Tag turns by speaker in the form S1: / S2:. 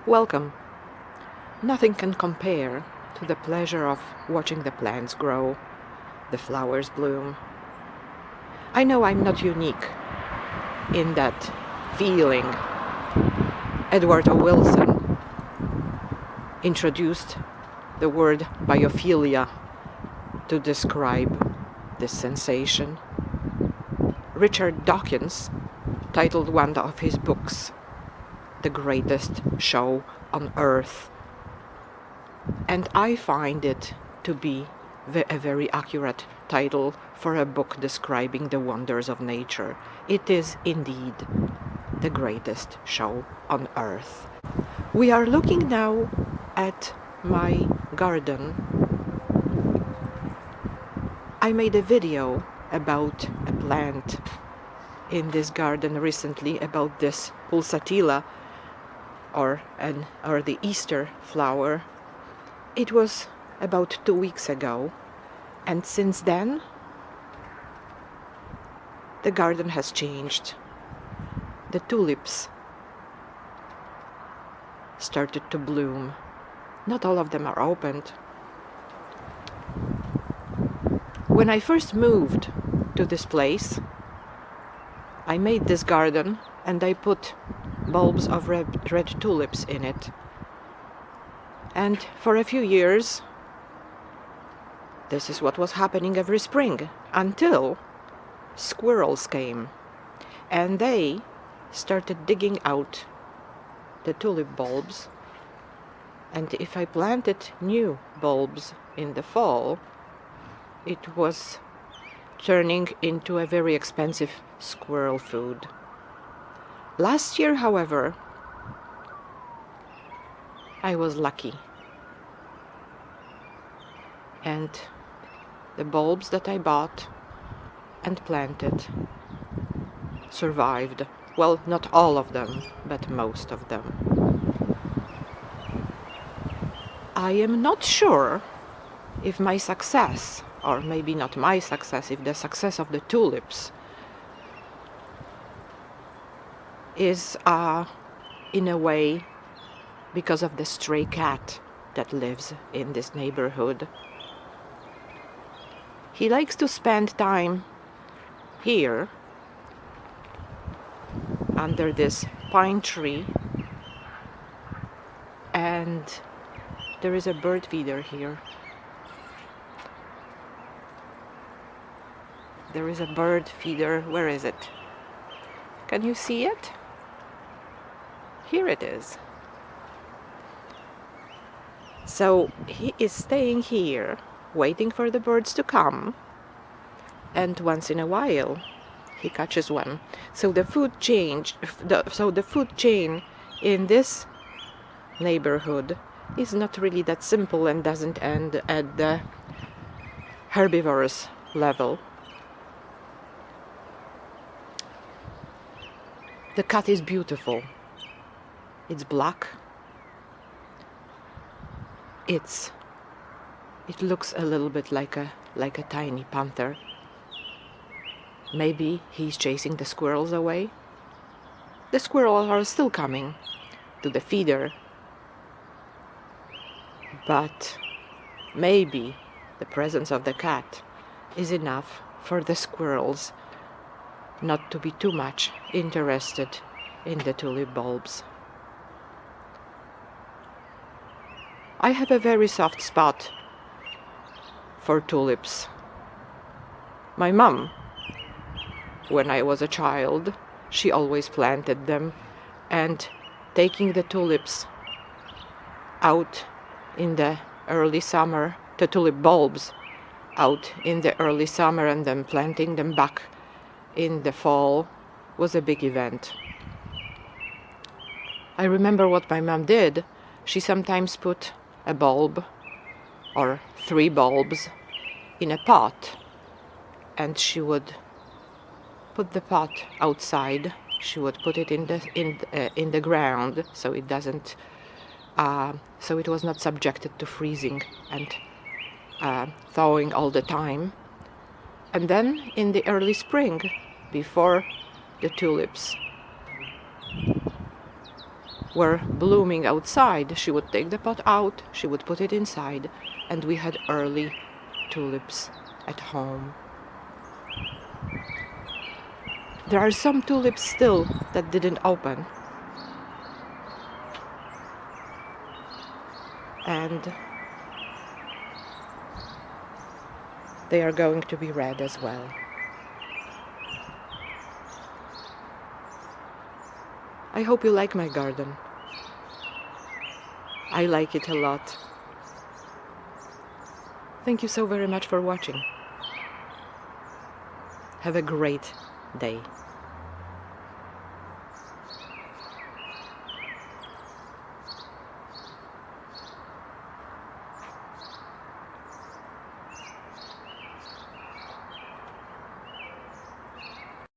S1: Welcome. Nothing can compare to the pleasure of watching the plants grow, the flowers bloom. I know I'm not unique in that feeling. Edward O. Wilson introduced the word biophilia to describe this sensation. Richard Dawkins titled one of his books "The Greatest Show on Earth," and I find it to be a very accurate title for a book describing the wonders of nature. It is indeed the greatest show on earth. We are looking now at my garden. I made a video about a plant in this garden recently, about this pulsatilla or the Easter flower. It was about 2 weeks ago, and since then the garden has changed. The tulips started to bloom. Not all of them are opened. When I first moved to this place, I made this garden and I put bulbs of red tulips in it. And for a few years, this is what was happening every spring, until squirrels came and they started digging out the tulip bulbs. And if I planted new bulbs in the fall, it was turning into a very expensive squirrel food. Last year, however, I was lucky, and the bulbs that I bought and planted survived. Well, not all of them, but most of them. I am not sure if my success, or maybe not my success, if the success of the tulips is in a way because of the stray cat that lives in this neighborhood. He likes to spend time here under this pine tree, and there is a bird feeder here. There is a bird feeder. Where is it? Can you see it? Here it is. So he is staying here, waiting for the birds to come, and once in a while he catches one. So the food chain in this neighborhood is not really that simple and doesn't end at the herbivorous level. The cat is beautiful. It's black. It looks a little bit like a tiny panther. Maybe he's chasing the squirrels away. The squirrels are still coming to the feeder, but maybe the presence of the cat is enough for the squirrels not to be too much interested in the tulip bulbs. I have a very soft spot for tulips. My mom, when I was a child, she always planted them, and taking the tulips out in the early summer, the tulip bulbs out in the early summer and then planting them back in the fall was a big event. I remember what my mom did. She sometimes put a bulb or 3 bulbs in a pot, and she would put the pot outside. She would put it in the ground, so it doesn't so it was not subjected to freezing and thawing all the time. And then in the early spring, before the tulips were blooming outside, she would take the pot out, she would put it inside, and we had early tulips at home. There are some tulips still that didn't open, and they are going to be red as well. I hope you like my garden. I like it a lot. Thank you so very much for watching. Have a great day.